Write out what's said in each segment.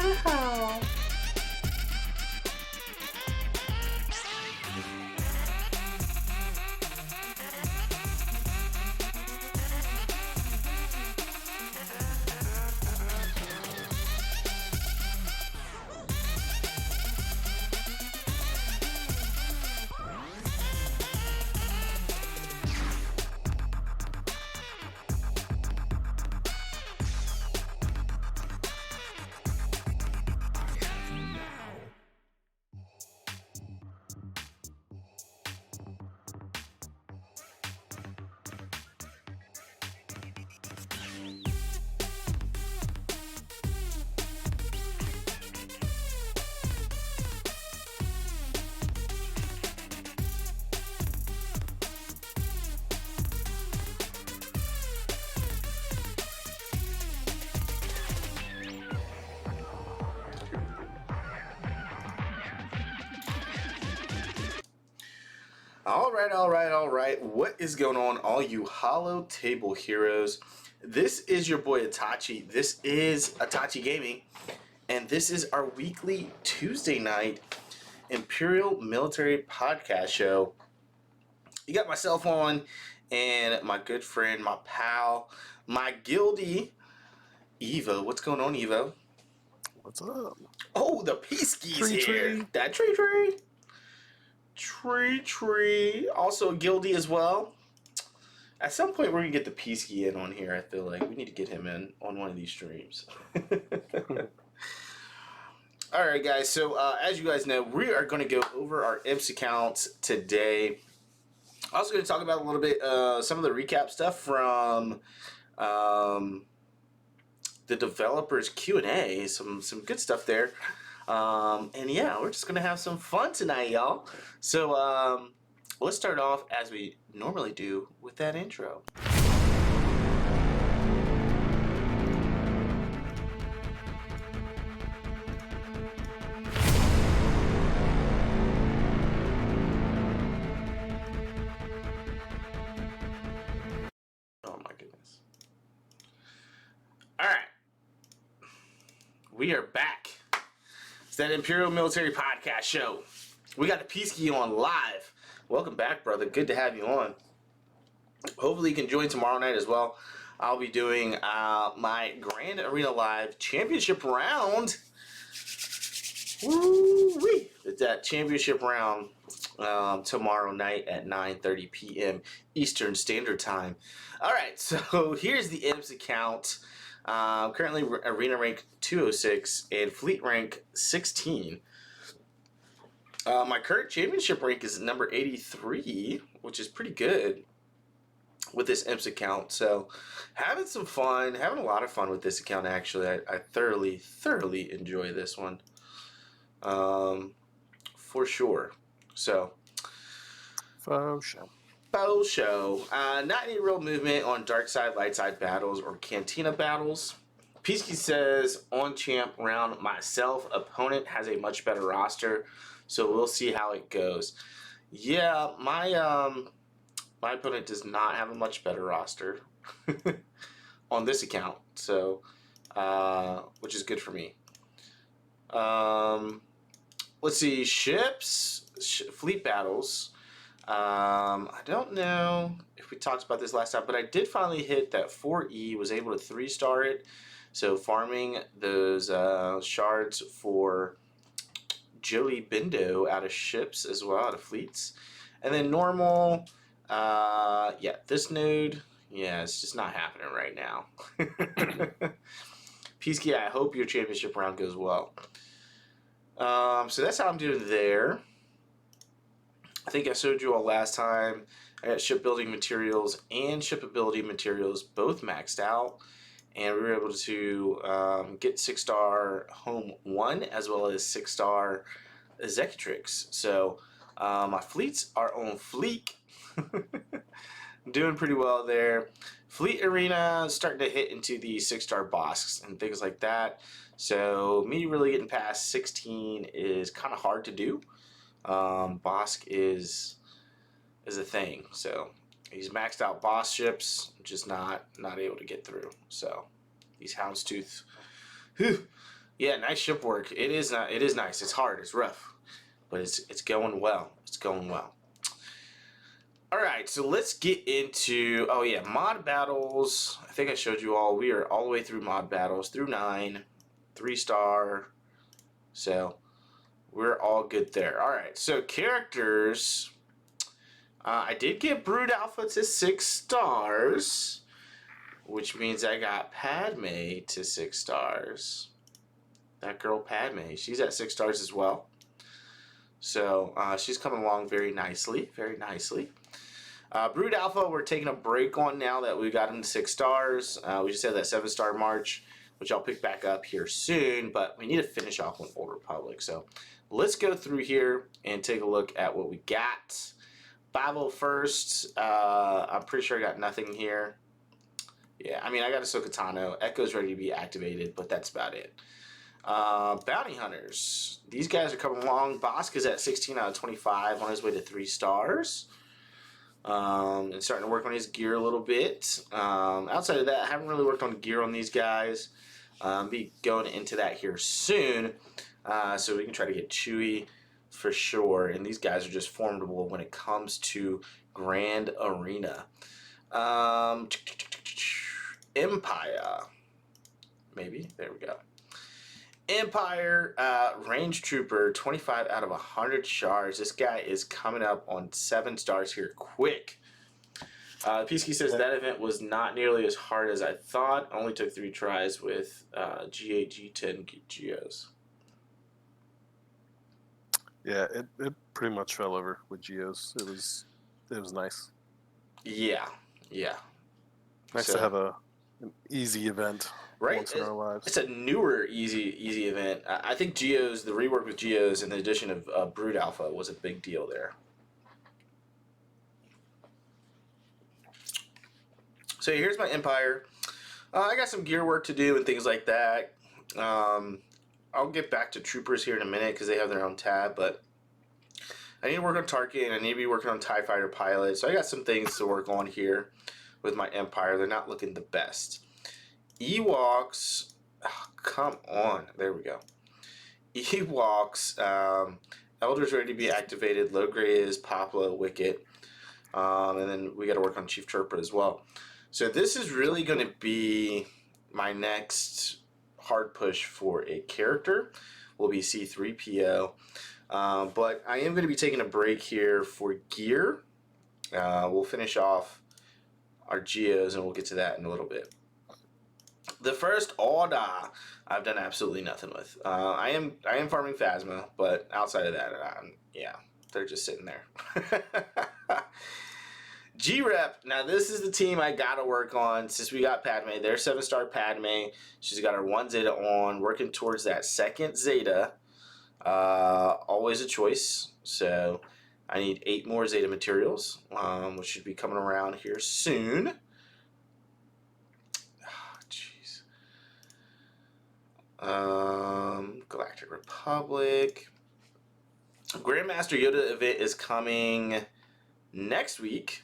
Wow. All right. What is going on, all you hollow table heroes? This is your boy Itachi. This is Itachi Gaming, and this is our weekly Tuesday night Imperial Military Podcast Show. You got myself on, and my good friend, my pal, my guildie, Evo. What's going on, Evo? What's up? Oh, the Peaceke's here. Tree. That tree. Also a guildie as well. At some point, we're going to get the Peaceky in on here. I feel like we need to get him in on one of these streams. Alright, guys. So, as you guys know, we are going to go over our IMPS accounts today. Also going to talk about a little bit some of the recap stuff from the developers Q&A. Some good stuff there. And yeah, we're just going to have some fun tonight, y'all. So, let's start off as we normally do with that intro. Oh my goodness. Alright. We are back. It's that Imperial Military Podcast Show. We got the Peaceky on live. Welcome back, brother. Good to have you on. Hopefully you can join tomorrow night as well. I'll be doing my Grand Arena Live Championship round. Woo-wee! It's that championship round tomorrow night at 9:30 p.m. Eastern Standard Time. Alright, so here's the IMPS account. Currently Arena rank 206 and Fleet rank 16. My current championship rank is number 83, which is pretty good with this IMPS account. So, having some fun, having a lot of fun with this account, actually. I thoroughly enjoy this one. For sure. So, Faux show. Not any real movement on dark side, light side battles or cantina battles. Peaceky says, on champ round myself, opponent has a much better roster. So we'll see how it goes. Yeah, my opponent does not have a much better roster on this account, so which is good for me. Let's see, fleet battles. I don't know if we talked about this last time, but I did finally hit that 4E. Was able to 3-star it, so farming those shards for Joey Bindo out of ships as well, out of fleets. And then normal, yeah, this node, yeah, it's just not happening right now. Peaceky, I hope your championship round goes well. So that's how I'm doing there. I think I showed you all last time. I got shipbuilding materials and shipability materials both maxed out. And we were able to get 6-star Home 1 as well as 6-star Executrix. So my fleets are on fleek. Doing pretty well there. Fleet Arena starting to hit into the 6-star Bosks and things like that. So me really getting past 16 is kind of hard to do. Bosk is a thing. So he's maxed out boss ships, just not able to get through. So these Houndstooth, whew, Yeah, nice ship work. It is not. It is nice. It's hard. It's rough, but it's going well. It's going well. All right, so let's get into. Oh yeah, mod battles. I think I showed you all. We are all the way through mod battles through 9, 3-star. So we're all good there. All right, so characters. I did get Brood Alpha to 6 stars, which means I got Padme to 6 stars. That girl Padme, she's at 6 stars as well. So she's coming along very nicely, very nicely. Brood Alpha, we're taking a break on now that we got him to 6 stars. We just had that 7-star march, which I'll pick back up here soon, but we need to finish off with Old Republic. So let's go through here and take a look at what we got. 501st, I'm pretty sure I got nothing here. Yeah, I mean, I got Ahsoka Tano. Echo's ready to be activated, but that's about it. Bounty Hunters. These guys are coming along. Bosk is at 16 out of 25 on his way to 3 stars. And starting to work on his gear a little bit. Outside of that, I haven't really worked on gear on these guys. Be going into that here soon. So we can try to get Chewie for sure. And these guys are just formidable when it comes to Grand Arena. Empire. Maybe. There we go. Empire Range Trooper, 25 out of 100 shards. This guy is coming up on 7 stars here quick. Peasky says that event was not nearly as hard as I thought. Only took 3 tries with G8, G10 Geos. Yeah, it pretty much fell over with Geos. It was nice. Yeah. Nice to have an easy event once in our lives. It's a newer easy event. I think Geos, the rework with Geos and the addition of Brood Alpha was a big deal there. So here's my Empire. I got some gear work to do and things like that. I'll get back to Troopers here in a minute because they have their own tab, but I need to work on Tarkin. I need to be working on TIE Fighter Pilot. So I got some things to work on here with my Empire. They're not looking the best. Ewoks, oh, come on. There we go. Ewoks, Elder's ready to be activated. Low grade is Popla, Wicket. And then we got to work on Chief Chirpa as well. So this is really going to be my next hard push for a character. Will be C3PO. But I am going to be taking a break here for gear. We'll finish off our Geos and we'll get to that in a little bit. The First Order, I've done absolutely nothing with. I am farming Phasma, but outside of that, yeah, they're just sitting there. G-Rep, now this is the team I gotta work on since we got Padme. They're 7-star Padme. She's got her 1 Zeta on, working towards that 2nd Zeta. Always a choice. So I need 8 more Zeta materials, which should be coming around here soon. Galactic Republic. Grandmaster Yoda event is coming next week.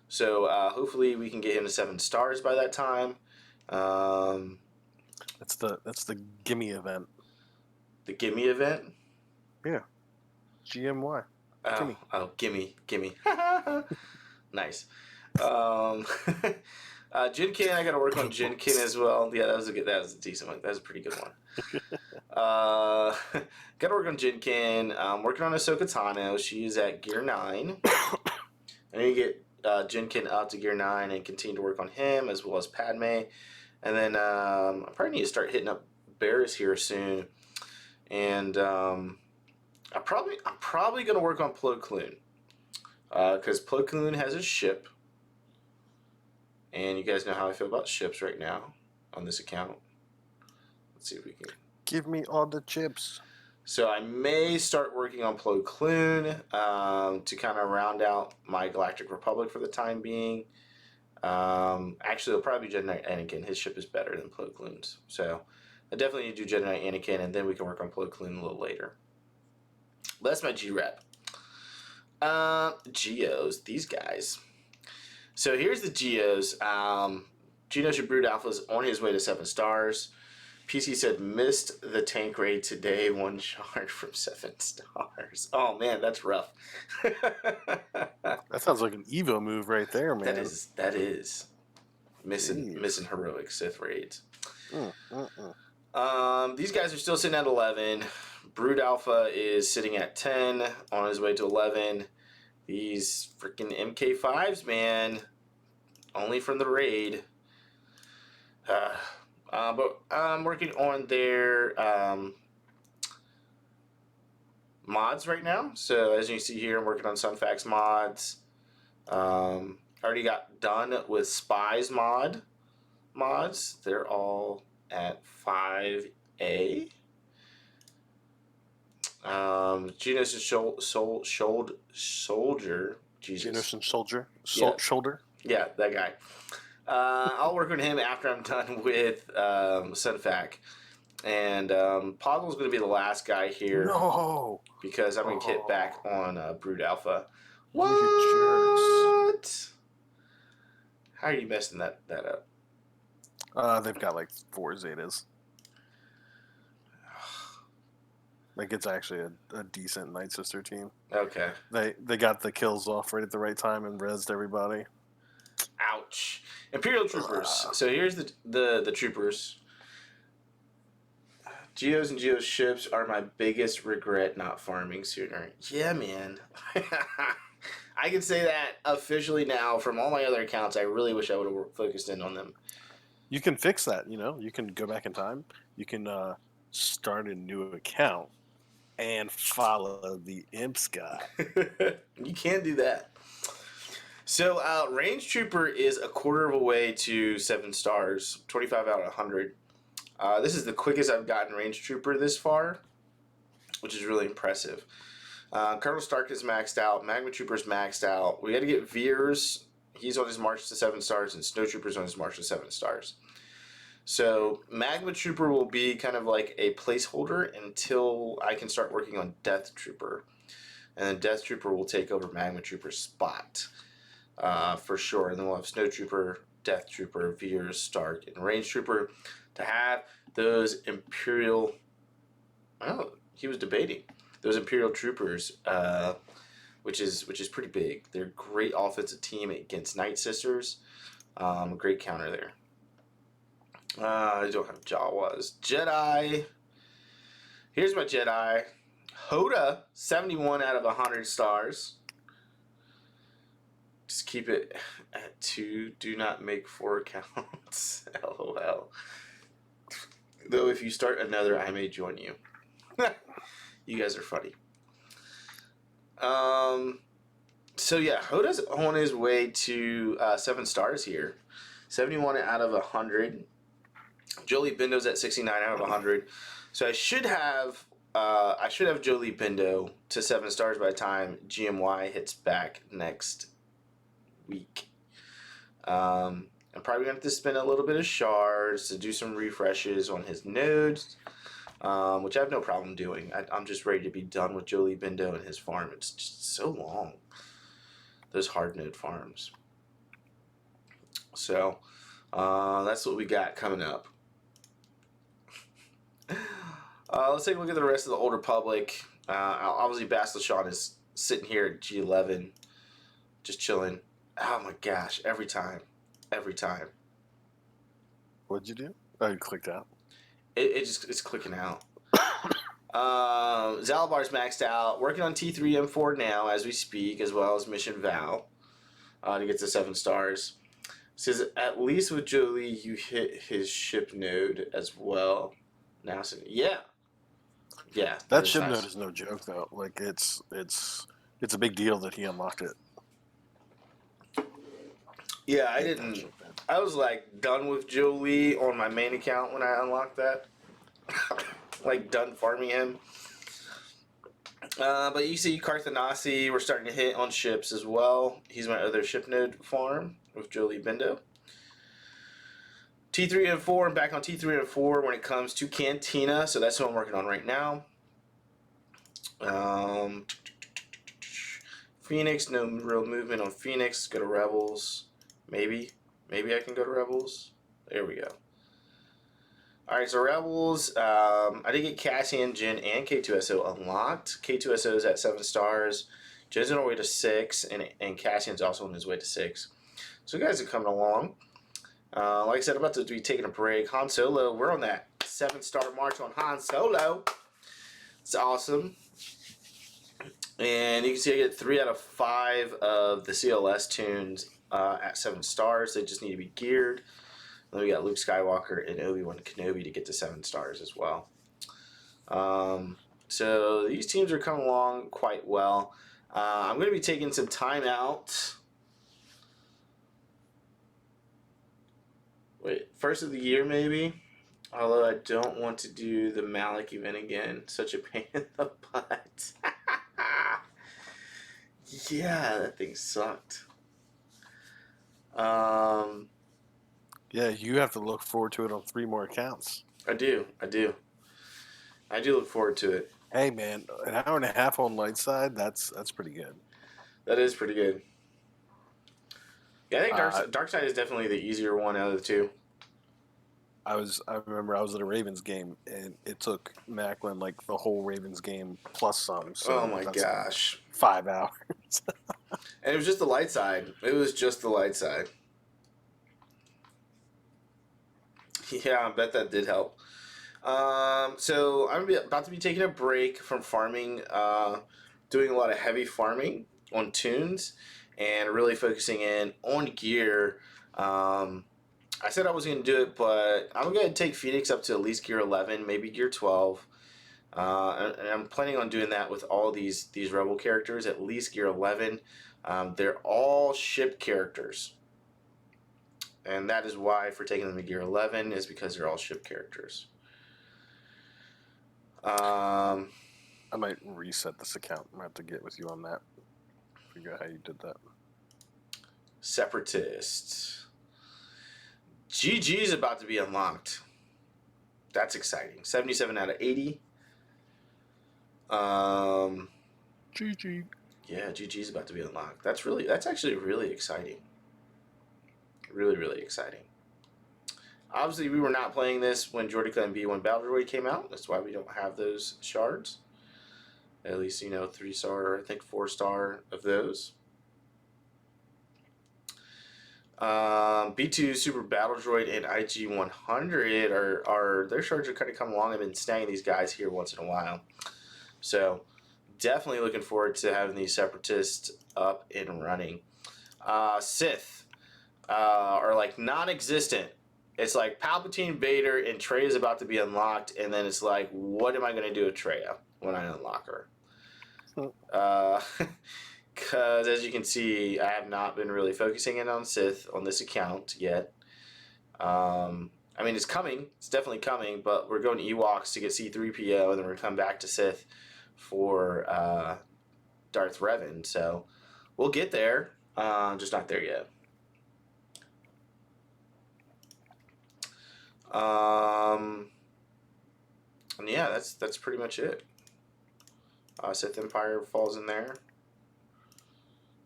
So hopefully we can get him to 7 stars by that time. That's the gimme event. The gimme event? Yeah. GMY. Gimme. Oh, gimme. Nice. Jinkin, I gotta work on Jinkin as well. Yeah, that was a decent one. That was a pretty good one. Gotta work on Jinkin. Working on Ahsoka Tano. She is at gear 9. I need to get Jinkin up to gear 9 and continue to work on him as well as Padme. And then I probably need to start hitting up Barris here soon. And I'm probably gonna work on Plo Koon. Because Plo Koon has a ship. And you guys know how I feel about ships right now on this account. Let's see if we can... Give me all the chips. So I may start working on Plo Koon to kind of round out my Galactic Republic for the time being. Actually, it'll probably be Jedi Knight Anakin. His ship is better than Plo Koon's. So I definitely need to do Jedi Knight Anakin, and then we can work on Plo Koon a little later. But that's my G-Rep. Geos, these guys. So here's the Geos. Geonosis Brood Alpha is on his way to 7 stars. PC said, missed the tank raid today. 1 shard from 7 stars. Oh, man, that's rough. That sounds like an Evo move right there, man. That is. Missing heroic Sith raids. These guys are still sitting at 11. Brood Alpha is sitting at 10, on his way to 11. These freaking MK5s, man. Only from the raid. But I'm working on their mods right now. So as you see here, I'm working on Sunfax mods. Already got done with Spies mods. They're all at 5A. Genos and Soldier. Jesus. Genos and Soldier? Shoulder? Yeah, that guy. I'll work on him after I'm done with Sunfac. And Poggle's going to be the last guy here. No! Because I'm going to get back on Brood Alpha. What? How are you messing that up? They've got like 4 Zetas. Like, it's actually a decent Night Sister team. Okay. They got the kills off right at the right time and rezzed everybody. Ouch. Imperial Troopers. So here's the troopers. Geos and Geos ships are my biggest regret not farming sooner. Yeah, man. I can say that officially now from all my other accounts. I really wish I would have focused in on them. You can fix that, you know. You can go back in time. You can start a new account and follow the IMPS guy. You can do that. So, Range Trooper is a quarter of a way to 7 stars, 25 out of 100. This is the quickest I've gotten Range Trooper this far, which is really impressive. Colonel Stark is maxed out. Magma Trooper's maxed out. We got to get Veers. He's on his march to 7 stars, and Snow Trooper's on his march to 7 stars. So, Magma Trooper will be kind of like a placeholder until I can start working on Death Trooper. And then Death Trooper will take over Magma Trooper's spot. For sure. And then we'll have Snow Trooper, Death Trooper, Veers, Stark, and Range Trooper to have those Imperial... Oh, he was debating. Those Imperial Troopers, which is pretty big. They're a great offensive team against Night Sisters. Great counter there. I don't have Jawas. Jedi. Here's my Jedi. Hoda, 71 out of 100 stars. Just keep it at 2. Do not make 4 accounts. LOL. Though if you start another, I may join you. You guys are funny. So yeah, Hoda's on his way to 7 stars here. 71 out of 100. Jolie Bindo's at 69 out of 100. So I should have Jolie Bindo to 7 stars by the time GMY hits back next week. I'm probably going to have to spend a little bit of shards to do some refreshes on his nodes, which I have no problem doing. I'm just ready to be done with Jolie Bindo and his farm. It's just so long, those hard node farms. So that's what we got coming up. Let's take a look at the rest of the Old Republic. Obviously, Bastila is sitting here at G11, just chilling. Oh my gosh, every time. What'd you do? Oh, you clicked out. It's clicking out. Zalabar's maxed out. Working on T3 M4 now as we speak, as well as Mission Val to get to 7 stars. Says at least with Jolie you hit his ship node as well. Now, so, yeah. That ship node is no joke though. Like it's a big deal that he unlocked it. Yeah, I didn't. I was like done with Jolie on my main account when I unlocked that. Like done farming him. But you see Carthanasi, we're starting to hit on ships as well. He's my other ship node farm with Jolie Bindo. T3 and 4, I'm back on T3 and 4 when it comes to Cantina, so that's what I'm working on right now. Phoenix, no real movement on Phoenix. Go to Rebels. Maybe I can go to Rebels. There we go. All right, so Rebels. I did get Cassian, Jin, and K2SO unlocked. K2SO is at 7 stars. Jin's on her way to 6, and Cassian's also on his way to 6. So you guys are coming along. Like I said, I'm about to be taking a break. Han Solo, we're on that 7-star march on Han Solo. It's awesome. And you can see I get 3 out of 5 of the CLS tunes at 7 stars. They just need to be geared. Then we got Luke Skywalker and Obi-Wan Kenobi to get to 7 stars as well. So these teams are coming along quite well. I'm going to be taking some time out. Wait, first of the year maybe? Although I don't want to do the Malik event again. Such a pain in the butt. Yeah, that thing sucked. Yeah, you have to look forward to it on 3 more accounts. I do look forward to it. Hey man, an hour and a half on light side, that's pretty good. That is pretty good. Yeah, I think Dark Side is definitely the easier one out of the 2. I remember I was at a Ravens game and it took Macklin like the whole Ravens game plus some. So oh my gosh. 5 hours. And it was just the light side. It was just the light side. Yeah, I bet that did help. So I'm about to be taking a break from farming, doing a lot of heavy farming on tunes, and really focusing in on gear. I said I was going to do it, but I'm going to take Phoenix up to at least gear 11, maybe gear 12. And I'm planning on doing that with all these Rebel characters, at least gear 11. They're all ship characters. And that is why for taking them to gear 11 is because they're all ship characters. I might reset this account. I might have to get with you on that. Figure out how you did that. Separatists. GG is about to be unlocked. That's exciting. 77 out of 80. GG. Yeah, GG is about to be unlocked. That's actually really exciting. Really, really exciting. Obviously, we were not playing this when Jordica and B1 Battle Droid came out. That's why we don't have those shards. At least, 3-star or I think 4-star of those. B2 Super Battle Droid and IG-100 are their shards are kind of coming along. I've been snagging these guys here once in a while. So, definitely looking forward to having these Separatists up and running. Sith are like non-existent. It's like Palpatine, Vader, and Trey is about to be unlocked, and then it's like, what am I going to do with Traya when I unlock her? Because as you can see, I have not been really focusing in on Sith on this account yet. I mean, it's coming. It's definitely coming, but we're going to Ewoks to get C-3PO, and then we're going to come back to Sith for Darth Revan. So we'll get there. Just not there yet. And yeah, that's pretty much it. Sith Empire falls in there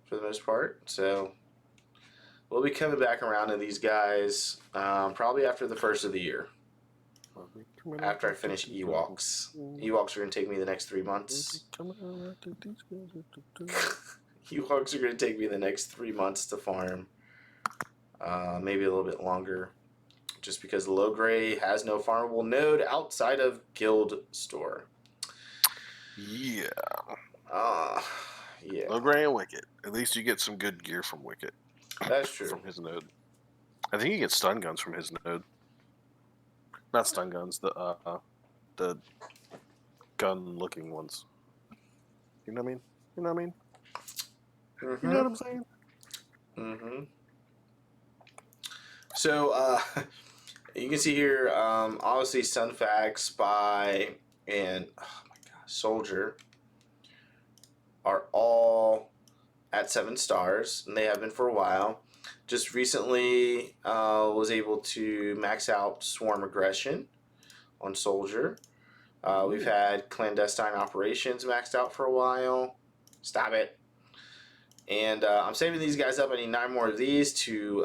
for the most part. So we'll be coming back around to these guys probably after the first of the year. After I finish Ewoks. Ewoks are going to take me the next 3 months. Ewoks are going to take me the next 3 months to farm. Maybe a little bit longer. Just because the low gray has no farmable node outside of Guild Store. Yeah. Yeah. Low gray and Wicket. At least you get some good gear from Wicket. That's true. From his node. I think you get stun guns from his node. Not stun guns, the gun-looking ones. You know what I mean? You know what I mean? Mm-hmm. You know what I'm saying? Mm-hmm. So, you can see here, obviously Sunfac, Spy, and Soldier are all at 7 stars, and they have been for a while. Just recently was able to max out Swarm Aggression on Soldier. We've had Clandestine Operations maxed out for a while. Stop it. And I'm saving these guys up. I need 9 more of these to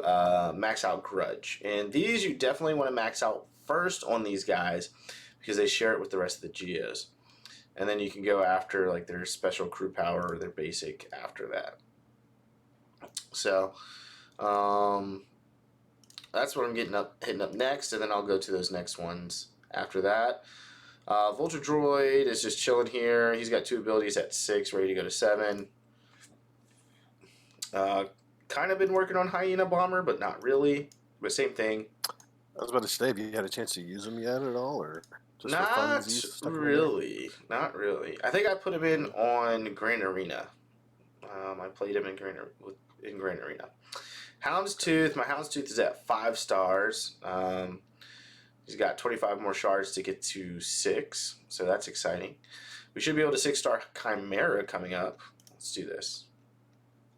max out Grudge. And these you definitely want to max out first on these guys because they share it with the rest of the geos. And then you can go after like their special crew power or their basic after that. So that's what I'm hitting up next, and then I'll go to those next ones after that. Vulture Droid is just chilling here. He's got 2 abilities at 6, ready to go to 7. Kind of been working on Hyena Bomber, but not really. But same thing. I was about to say, have you had a chance to use them yet at all, or just Not for funsies? Stuck 'em in there? really. Not really. I think I put him in on Grand Arena. I played him in Grand Arena. Houndstooth. My Houndstooth is at 5 stars. He's got 25 more shards to get to 6, so that's exciting. We should be able to 6-star Chimera coming up. Let's do this.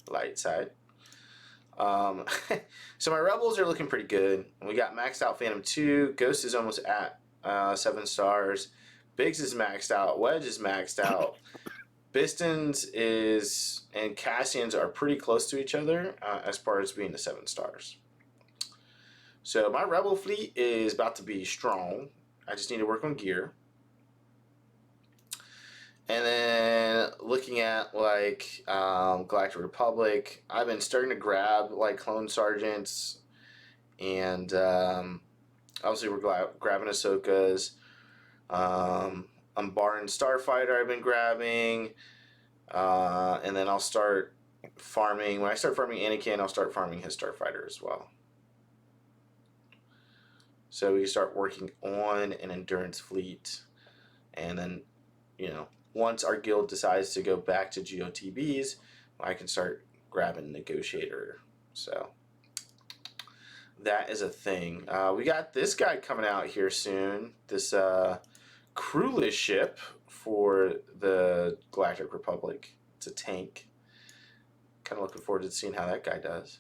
Light side. So my Rebels are looking pretty good. We got maxed out Phantom 2. Ghost is almost at 7 stars. Biggs is maxed out. Wedge is maxed out. Bistons and Cassians are pretty close to each other as far as being the 7 stars. So my Rebel fleet is about to be strong. I just need to work on gear. And then looking at like Galactic Republic, I've been starting to grab like clone sergeants, and obviously we're grabbing Ahsoka's. Umbaran Starfighter I've been grabbing, and then I'll start farming. When I start farming Anakin, I'll start farming his Starfighter as well. So we can start working on an endurance fleet, and then, you know, once our guild decides to go back to GOTBs, I can start grabbing Negotiator. So that is a thing. We got this guy coming out here soon. This crewless ship for the Galactic Republic. It's a tank. Kind of looking forward to seeing how that guy does.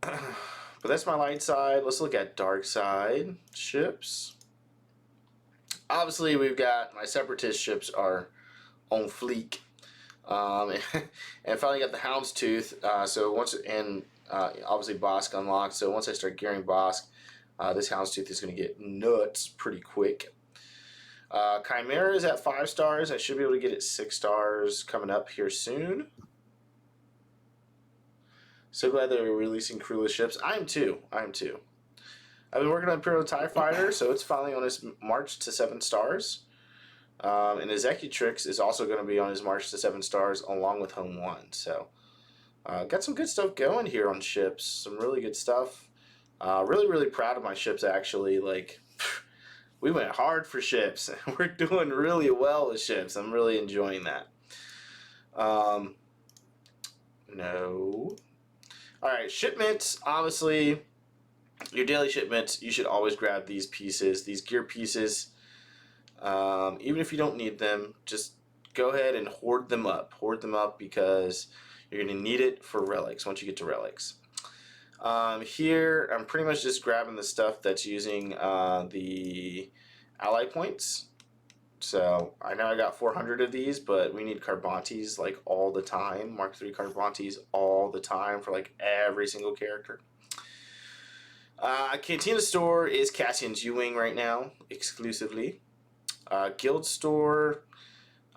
But that's my light side. Let's look at dark side ships. Obviously, we've got my separatist ships are on fleek, and finally got the Houndstooth. So once obviously Bosk unlocked. So once I start gearing Bosk, this Houndstooth is going to get nuts pretty quick. Chimera is at 5 stars. I should be able to get it 6 stars coming up here soon. So glad they're releasing crewless ships. I am too. I've been working on Imperial TIE Fighter, so it's finally on its march to 7 stars. And Executrix is also going to be on his march to 7 stars along with Home 1. So got some good stuff going here on ships. Some really good stuff. Really proud of my ships, actually. Like, we went hard for ships. We're doing really well with ships. I'm really enjoying that. No. Alright, shipments. Obviously, your daily shipments, you should always grab these pieces, these gear pieces. Even if you don't need them, just go ahead and hoard them up. Hoard them up because you're going to need it for relics once you get to relics. Here, I'm pretty much just grabbing the stuff that's using the ally points. So I know I got 400 of these, but we need Carbantes like all the time. Mark III Carbantes all the time for like every single character. Cantina Store is Cassian's U-Wing right now, exclusively. Guild Store,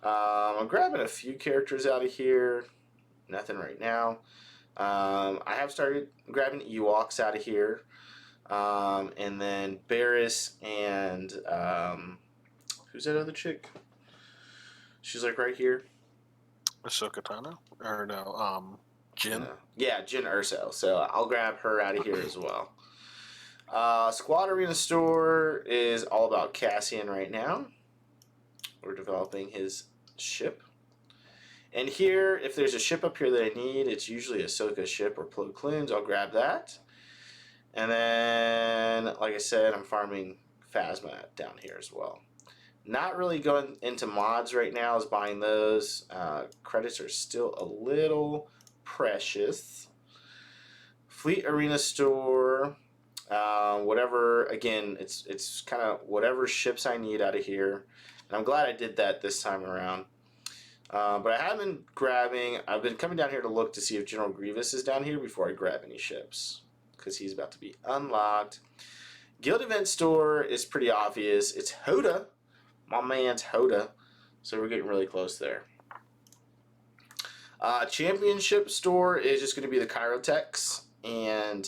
I'm grabbing a few characters out of here. Nothing right now. I have started grabbing Ewoks out of here. And then Barriss and who's that other chick? She's like right here. Ahsoka Tano? Or no, Jyn? Yeah, Jyn Erso. So I'll grab her out of here as well. Squad Arena Store is all about Cassian right now. We're developing his ship. And here, if there's a ship up here that I need, it's usually Ahsoka's ship or Plo Koon's. I'll grab that. And then, like I said, I'm farming Phasma down here as well. Not really going into mods right now, is buying those. Credits are still a little precious. Fleet Arena Store. Whatever, again, it's kind of whatever ships I need out of here. And I'm glad I did that this time around. But I have been grabbing, I've been coming down here to look to see if General Grievous is down here before I grab any ships. because he's about to be unlocked. Guild event store is pretty obvious. It's Hoda. My man's Hoda. So we're getting really close there. Championship store is just going to be the Chirotechs and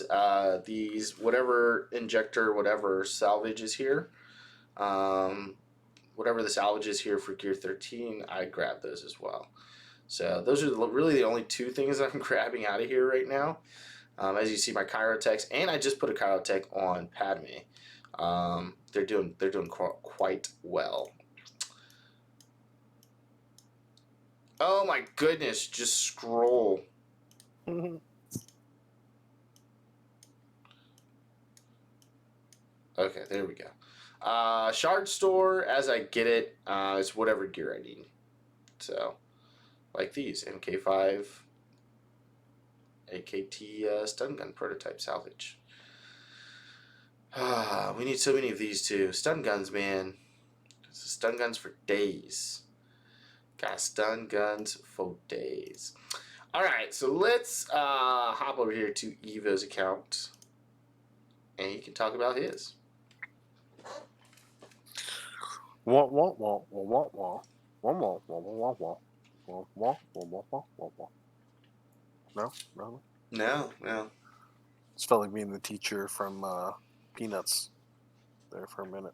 these whatever injector, whatever salvage is here. Whatever the salvage is here for Gear 13, I grab those as well. So those are really the only two things that I'm grabbing out of here right now. As you see, my Chirotechs, and I just put a Chirotech on Padme. They're doing quite well. Oh my goodness! Just scroll. Okay, there we go. Shard store, as I get it, is whatever gear I need. So, like these MK5 AKT stun gun prototype salvage. We need so many of these too. Stun guns, man. Stun guns for days. Got stun guns for days. Alright, so let's hop over here to Evo's account. And he can talk about his. No, no. No. It's felt like being the teacher from Peanuts there for a minute.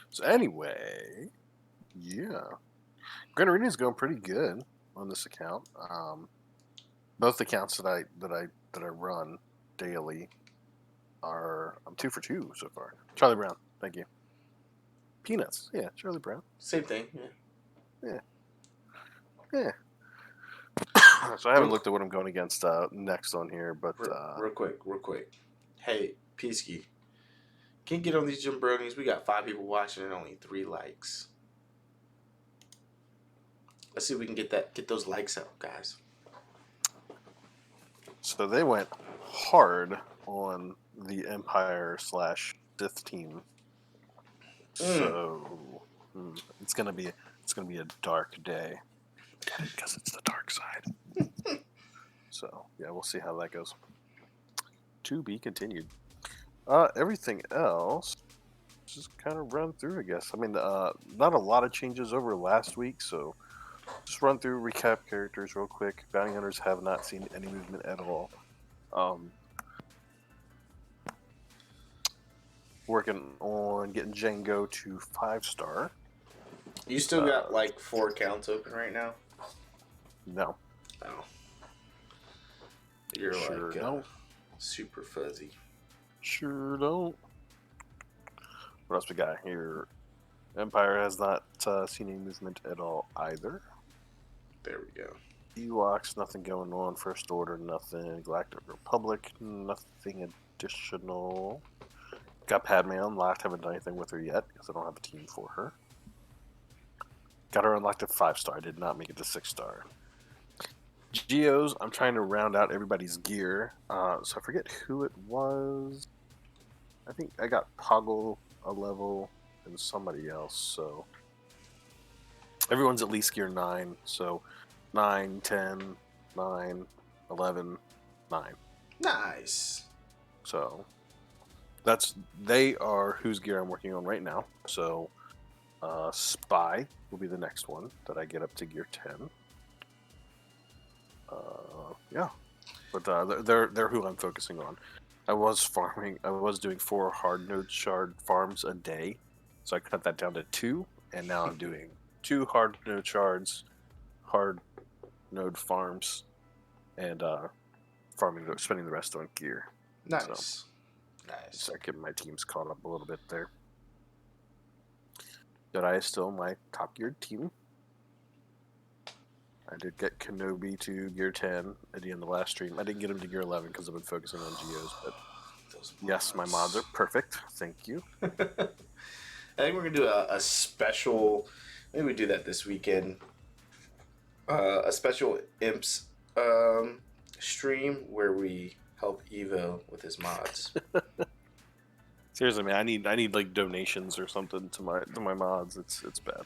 So anyway, yeah, Grand Arena is going pretty good on this account. Both accounts that I run daily I'm 2 for 2 so far. Charlie Brown, thank you. Peanuts, yeah, Charlie Brown. Same thing, yeah. So I haven't looked at what I'm going against next on here, but real quick. Hey, Peasky, can you get on these jambronis? We got 5 people watching and only 3 likes. Let's see if we can get those likes up, guys. So they went hard on the Empire / Sith team. So it's gonna be a dark day because it's the dark side. So yeah, we'll see how that goes. To be continued. Everything else, just kind of run through, I guess. I mean, not a lot of changes over last week, so just run through, recap characters real quick. Bounty hunters have not seen any movement at all. Working on getting Django to 5-star. You still got like 4 accounts open right now? No. Oh. You're sure like don't. Super fuzzy. Sure don't. What else we got here? Empire has not seen any movement at all either. There we go. Ewoks, nothing going on. First Order, nothing. Galactic Republic, nothing additional. Got Padme unlocked. Haven't done anything with her yet because I don't have a team for her. Got her unlocked at 5-star. Did not make it to 6-star. Geos, I'm trying to round out everybody's gear. So I forget who it was. I think I got Poggle a level and somebody else. So everyone's at least gear 9. So 9, 10, 9, 11, 9. Nice. So they are whose gear I'm working on right now. So Spy will be the next one that I get up to gear 10. Yeah, but they're who I'm focusing on. I was doing 4 hard node shard farms a day, so I cut that down to 2, and now I'm doing 2 hard node shards, hard node farms, and spending the rest on gear. Nice. So, Nice. Start getting my teams caught up a little bit there. Jedi is still my top geared team. I did get Kenobi to gear 10 at the end of the last stream. I didn't get him to gear 11 because I've been focusing on Geos, but yes, my mods are perfect. Thank you. I think we're going to do a special, maybe we do that this weekend, a special IMPS stream where we help Evo with his mods. Seriously, man, I need like donations or something to my mods. It's bad.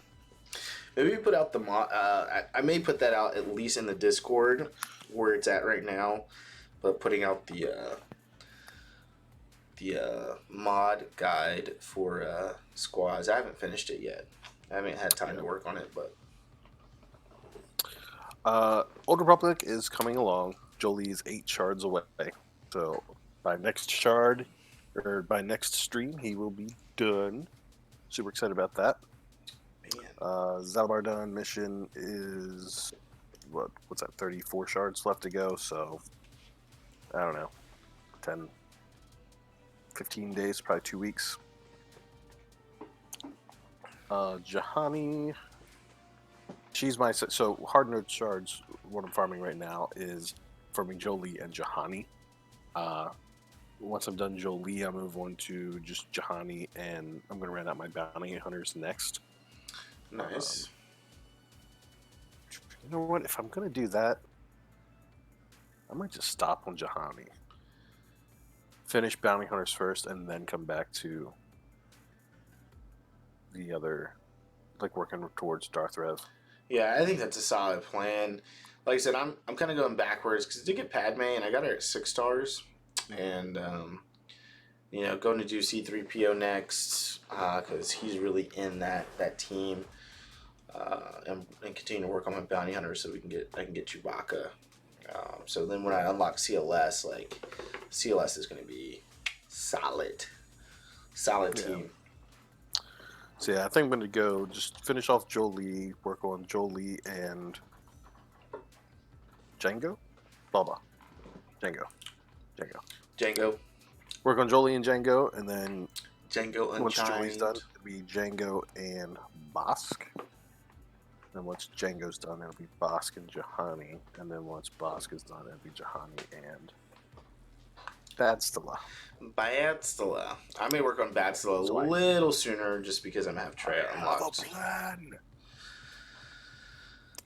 Maybe we put out the mod. I may put that out at least in the Discord where it's at right now. but putting out the mod guide for squads. I haven't finished it yet. I haven't had time to work on it, but Old Republic is coming along. Jolie's 8 shards away. So by next shard, or by next stream, he will be done. Super excited about that. man, Zalbardan mission is what's that? 34 shards left to go. So I don't know, 10, 15 days, probably 2 weeks. Jahani, she's my so hard node shards. What I'm farming right now is farming Jolie and Jahani. Once I'm done Jolie, I'll move on to just Jahani, and I'm going to run out my bounty hunters next. nice. You know what? If I'm going to do that, I might just stop on Jahani. Finish bounty hunters first, and then come back to the other, like working towards Darth Rev. Yeah, I think that's a solid plan. Like I said, I'm kind of going backwards because I did get Padme and I got her at 6 stars, and going to do C3PO next because he's really in that team, and continue to work on my bounty hunter so I can get Chewbacca. So then when I unlock CLS, CLS is going to be solid team. So yeah, I think I'm going to go just finish off Jolie, work on Jolie and Django? Baba. Django. Work on Jolie and Django, and then Django Unchained. once Jolie's done, it'll be Django and Bosk. And once Django's done, it'll be Bosk and Jahani. And then once Bosk is done, it'll be Jahani and Badstella. I may work on Badstella a little sooner just because I'm have Trey unlocked. Plan.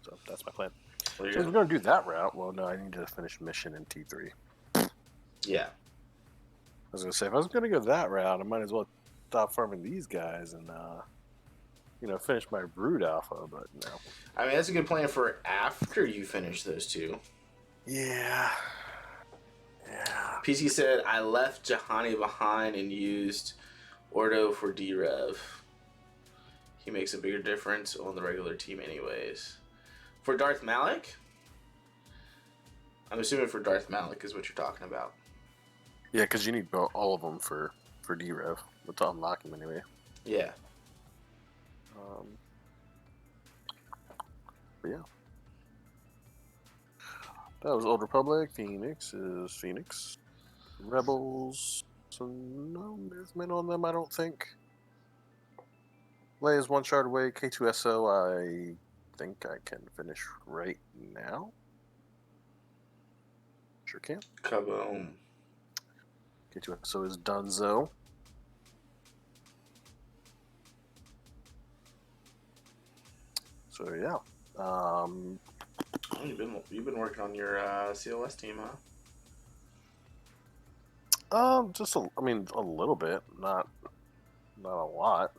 So that's my plan. So if we're going to do that route, well, no, I need to finish mission in T3. Yeah. I was going to say, if I was going to go that route, I might as well stop farming these guys and, finish my Brood Alpha, but no. I mean, that's a good plan for after you finish those two. Yeah. PC said, I left Jahani behind and used Ordo for D-Rev. He makes a bigger difference on the regular team anyways. For Darth Malik? I'm assuming for Darth Malik is what you're talking about. Yeah, because you need all of them for D-Rev, but to unlock them anyway. Yeah. But yeah. That was Old Republic. Phoenix is Phoenix. Rebels. So no movement on them, I don't think. Leia's 1 shard away. K2SO, I think I can finish right now. Sure can. Kaboom. K2SO is donezo. So yeah. You've been working on your CLS team, huh? Just a little bit, not a lot.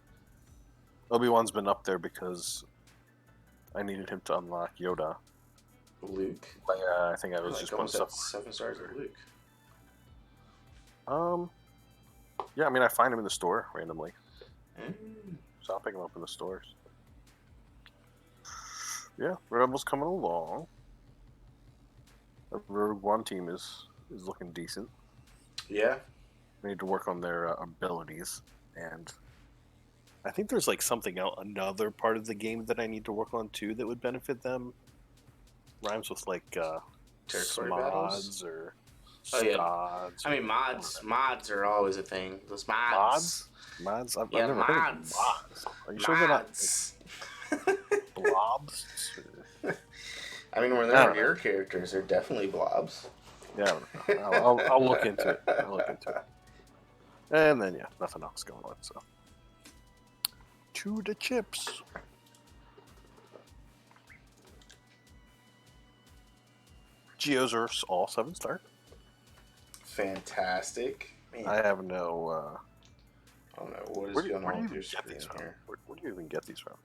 Obi-Wan's been up there because I needed him to unlock Yoda. Luke. I think I was just putting stuff. 7 stars with Luke. Yeah, I find him in the store randomly. Mm. So I'll pick him up in the stores. Yeah, Rebels coming along. The Rogue One team is looking decent. Yeah. We need to work on their abilities, and I think there's something else, another part of the game that I need to work on too that would benefit them. Rhymes with territory mods battles or scods. Mods are always a thing. Those mods. I've never heard of mods. Are you sure they're not blobs? When they're your characters, they're definitely blobs. Yeah, I'll look into it. And then nothing else going on. So to the chips. Geos are all 7 star. Fantastic. Man. I have no. I don't know what is going on with your screen here. Where do you even get these from?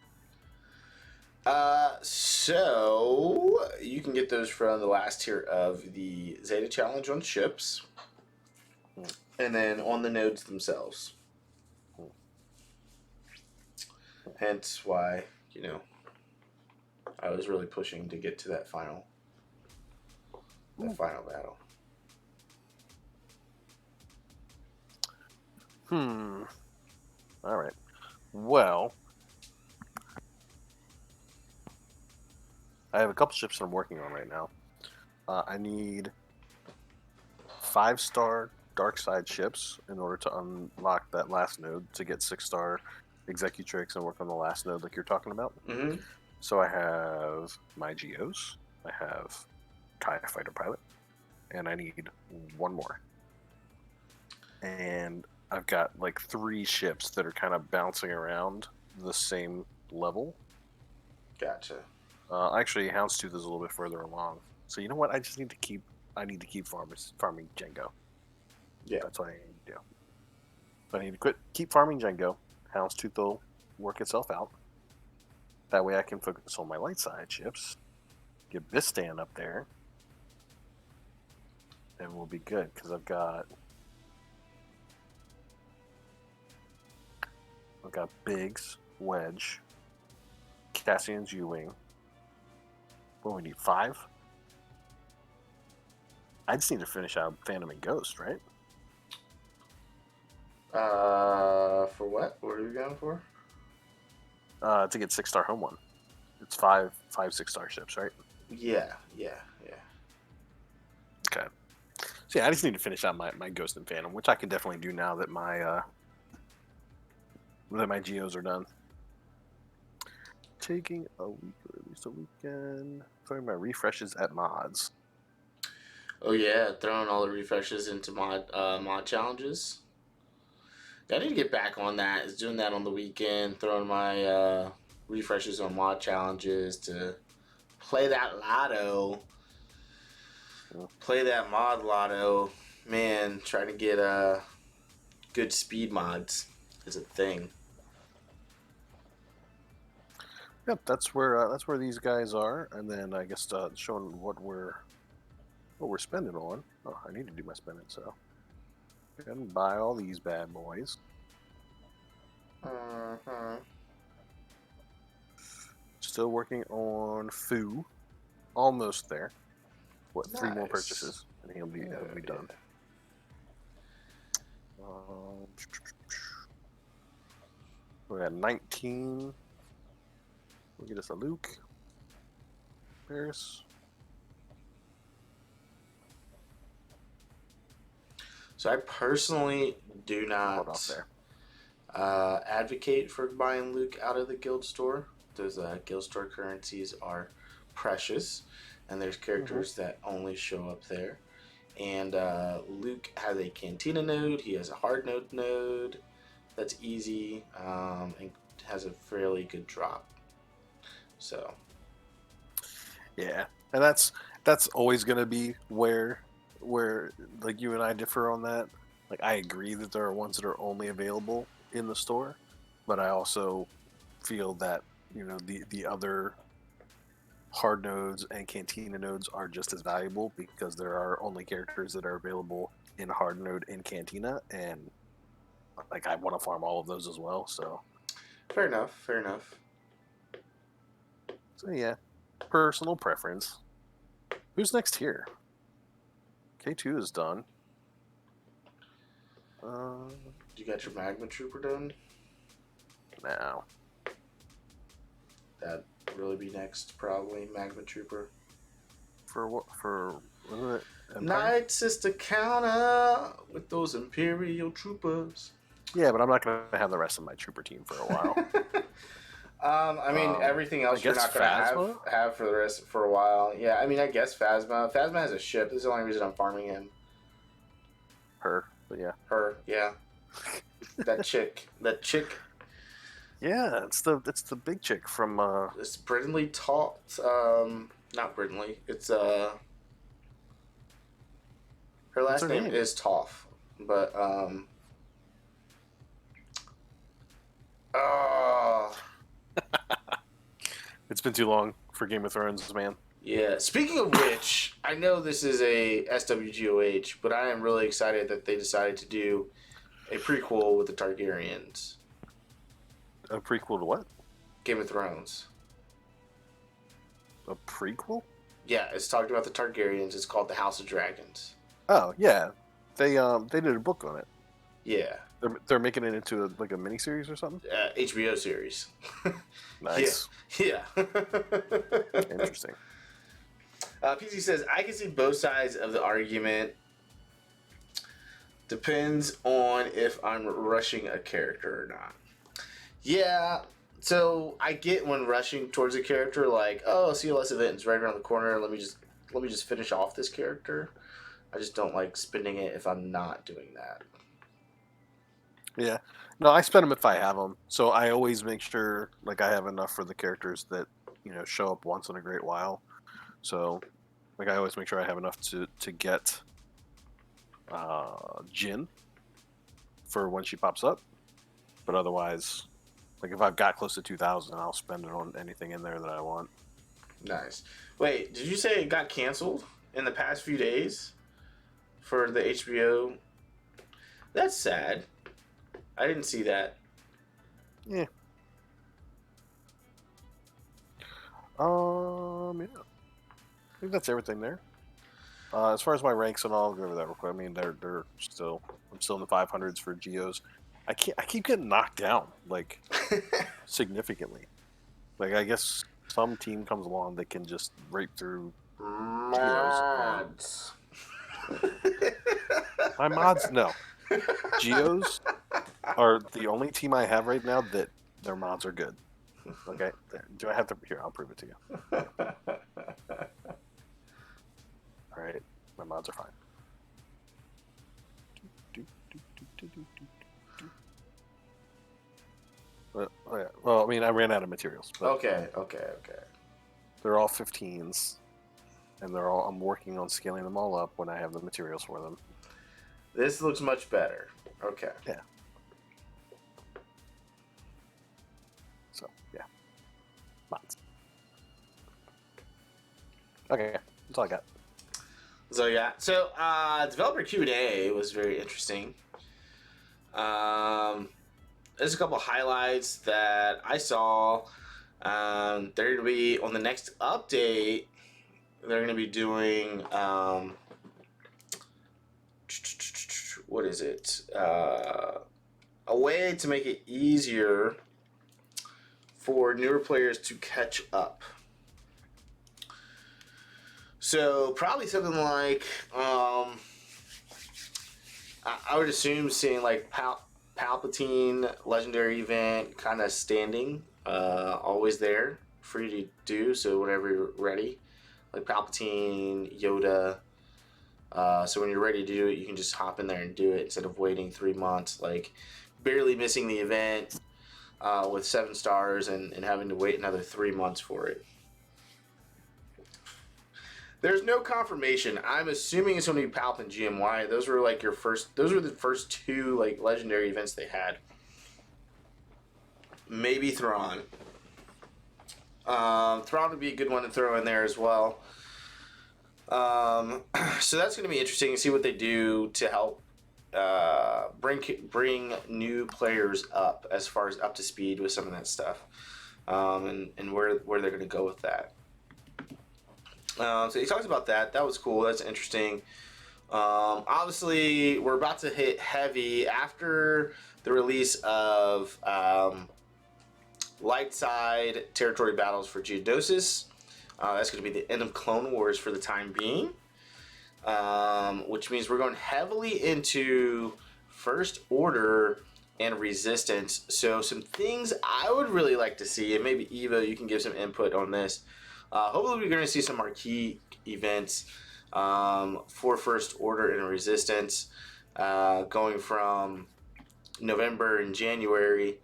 So you can get those from the last tier of the Zeta Challenge on ships, and then on the nodes themselves. Hence why, I was really pushing to get to that final battle. All right. Well, I have a couple ships that I'm working on right now. I need 5-star dark side ships in order to unlock that last node to get 6-star executrix and work on the last node like you're talking about. Mm-hmm. So I have my Geos, I have TIE Fighter Pilot, and I need one more. And I've got like 3 ships that are kind of bouncing around the same level. Gotcha. Actually, Houndstooth is a little bit further along. So you know what? I need to keep farming Django. Yeah. That's what I need to do. So I need to keep farming Django. Houndstooth will work itself out. That way I can focus on my light side ships. Get Bistan up there. And we'll be good, because I've got Biggs, Wedge, Cassian's U-Wing. What, we need 5? I just need to finish out Phantom and Ghost, right? For what? What are you going for? To get 6-star home one. It's 5 6-star ships, right? Yeah. Okay. So yeah, I just need to finish out my Ghost and Phantom, which I can definitely do now that my Geos are done. Taking a week, or at least a weekend. Throwing my refreshes at mods. Oh yeah, throwing all the refreshes into mod challenges. I need to get back on that. Is doing that on the weekend, throwing my refreshes on mod challenges to play that lotto. Play that mod lotto. Man, trying to get good speed mods is a thing. Yep, that's where these guys are, and then I guess showing what we're spending on. Oh, I need to do my spending, so go ahead and buy all these bad boys. Still working on Foo, almost there. What, 3 more purchases, and he'll be done. We got 19. We'll get us a Luke. Paris. So I personally do not advocate for buying Luke out of the guild store. Those guild store currencies are precious, and there's characters that only show up there. And Luke has a Cantina node. He has a hard node that's easy and has a fairly good drop. So yeah, and that's always going to be where like you and I differ on that. Like, I agree that there are ones that are only available in the store, but I also feel that the other hard nodes and Cantina nodes are just as valuable, because there are only characters that are available in hard node and Cantina, and like, I want to farm all of those as well. So fair enough. So yeah, personal preference. Who's next here? K2 is done. You got your Magma Trooper done? Now. That'd really be next, probably, Magma Trooper. For what? For what is it? Night Sister counter with those Imperial Troopers. Yeah, but I'm not going to have the rest of my trooper team for a while. I mean, everything else you're not going to have for a while. Yeah, I mean, I guess Phasma. Phasma has a ship. This is the only reason I'm farming him. Her, but yeah. Her, yeah. That chick. Yeah, it's the big chick from It's Brindley Taught. Not Brindley. It's her last name is Toff, but It's been too long for Game of Thrones, man. Yeah. Speaking of which, I know this is a SWGOH, but I am really excited that they decided to do a prequel with the Targaryens. A prequel to what? Game of Thrones. A prequel? Yeah, it's talking about the Targaryens. It's called the House of Dragons. Oh yeah, they did a book on it. Yeah. They're making it into like a miniseries or something. HBO series. Nice. Yeah. Interesting. PC says, I can see both sides of the argument. Depends on if I'm rushing a character or not. Yeah, so I get when rushing towards a character, like, oh, CLS event is right around the corner. Let me just finish off this character. I just don't like spending it if I'm not doing that. Yeah. No, I spend them if I have them. So I always make sure like I have enough for the characters that show up once in a great while. So like I always make sure I have enough to get Jin for when she pops up. But otherwise, like if I've got close to 2,000, I'll spend it on anything in there that I want. Nice. Wait, did you say it got canceled in the past few days for the HBO? That's sad. I didn't see that. Yeah. Yeah. I think that's everything there. As far as my ranks and all, I'll go over that real quick. I mean, they're still. I'm still in the 500s for Geos. I keep getting knocked down like significantly. Like I guess some team comes along that can just rape through Mods. my mods. No, Geos are the only team I have right now that their mods are good. Okay, do I have to? Here, I'll prove it to you. All right, my mods are fine. Well, I mean, I ran out of materials. But Okay. they're all 15s, and I'm working on scaling them all up when I have the materials for them. This looks much better. Okay. Yeah. So, yeah. Mods. Okay, that's all I got. So yeah. So developer Q&A was very interesting. There's a couple highlights that I saw. They're going to be on the next update. They're going to be doing what is it? A way to make it easier for newer players to catch up. So probably something like I would assume seeing like Palpatine legendary event kind of standing, always there for you to do. So whenever you're ready, like Palpatine, Yoda. So when you're ready to do it, you can just hop in there and do it instead of waiting 3 months, like barely missing the event with 7 stars and having to wait another 3 months for it. There's no confirmation. I'm assuming it's going to be Palp and GMY. Those were like those were the first 2 like legendary events they had. Maybe Thrawn. Thrawn would be a good one to throw in there as well. So that's going to be interesting to see what they do to help bring new players up as far as up to speed with some of that stuff, and where they're going to go with that. So he talks about that. That was cool. That's interesting. Obviously, we're about to hit heavy after the release of light side territory battles for Geonosis. That's going to be the end of Clone Wars for the time being, which means we're going heavily into First Order and Resistance. So some things I would really like to see, and maybe Evo, you can give some input on this. Hopefully we're going to see some marquee events for First Order and Resistance going from November and January.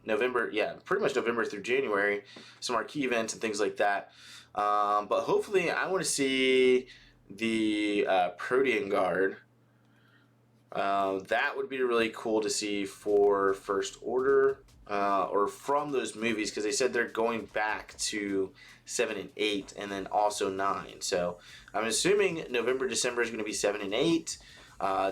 November, pretty much November through January. Some marquee events and things like that. But hopefully I want to see the Protean Guard That would be really cool to see for First Order, or from those movies, because they said they're going back to 7 and 8 and then also 9. So I'm assuming November, December is going to be 7 and 8.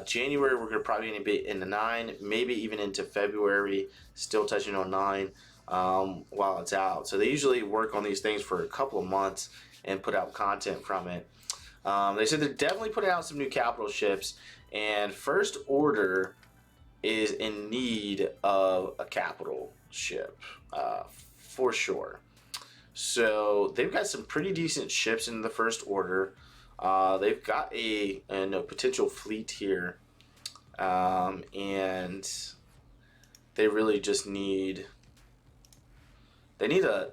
January, we're probably going to be in the 9, maybe even into February, still touching on 9 while it's out. So they usually work on these things for a couple of months and put out content from it. They said they're definitely putting out some new capital ships, and First Order is in need of a capital ship, for sure. So they've got some pretty decent ships in the First Order. They've got a potential fleet here, and they really just need. They need a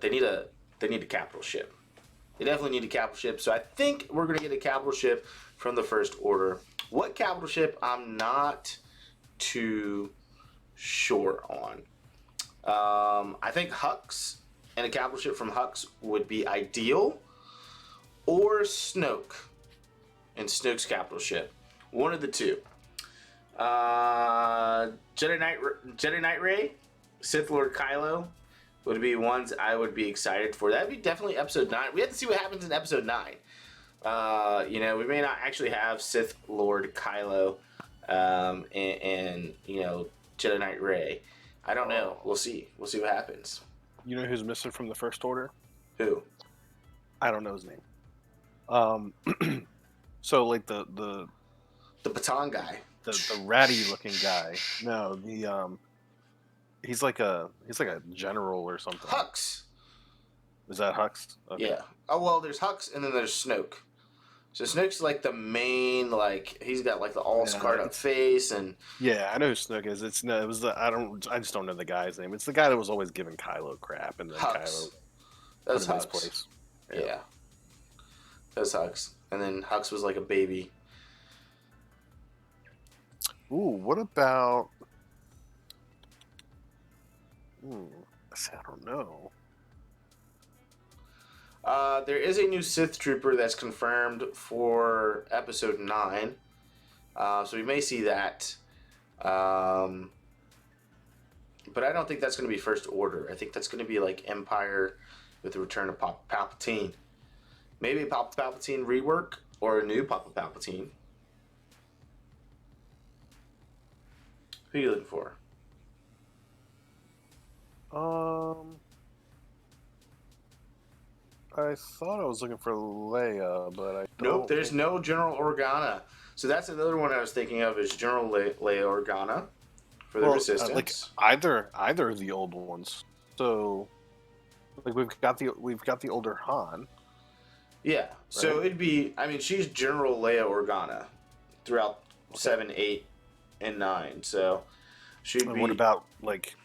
capital ship. They definitely need a capital ship. So I think we're going to get a capital ship from the First Order. What capital ship, I'm not too sure on. I think Hux and a capital ship from Hux would be ideal. Or Snoke and Snoke's capital ship. One of the two. Jedi Knight Ray, Sith Lord Kylo would be ones I would be excited for. That'd be definitely episode 9. We have to see what happens in episode 9. We may not actually have Sith Lord Kylo and Jedi Knight Ray. I don't know. We'll see. We'll see what happens. You know who's missing from the First Order? Who? I don't know his name. So like the baton guy. The ratty looking guy. No, he's like a general or something. Hux. Is that Hux? Okay. Yeah. Oh well, there's Hux and then there's Snoke. So Snoke's like the main, like he's got like the all scarred up face and. Yeah, I know who Snoke is. I just don't know the guy's name. It's the guy that was always giving Kylo crap and then Hux. Kylo That's put him in his Hux. place. Yeah. That's Hux. And then Hux was like a baby. Ooh, what about? I don't know. There is a new Sith Trooper that's confirmed for Episode 9. So we may see that. But I don't think that's going to be First Order. I think that's going to be like Empire with the return of Palpatine. Maybe a Palpatine rework or a new Palpatine. Who are you looking for? I thought I was looking for Leia, but I don't. Nope, there's no General Organa. So that's another one I was thinking of is General Leia Organa for the Resistance. Like either of the old ones. So, like we've got the older Han. Yeah. So Right? it'd be. I mean, she's General Leia Organa throughout 7, 8, and 9. So she'd And be. what about like?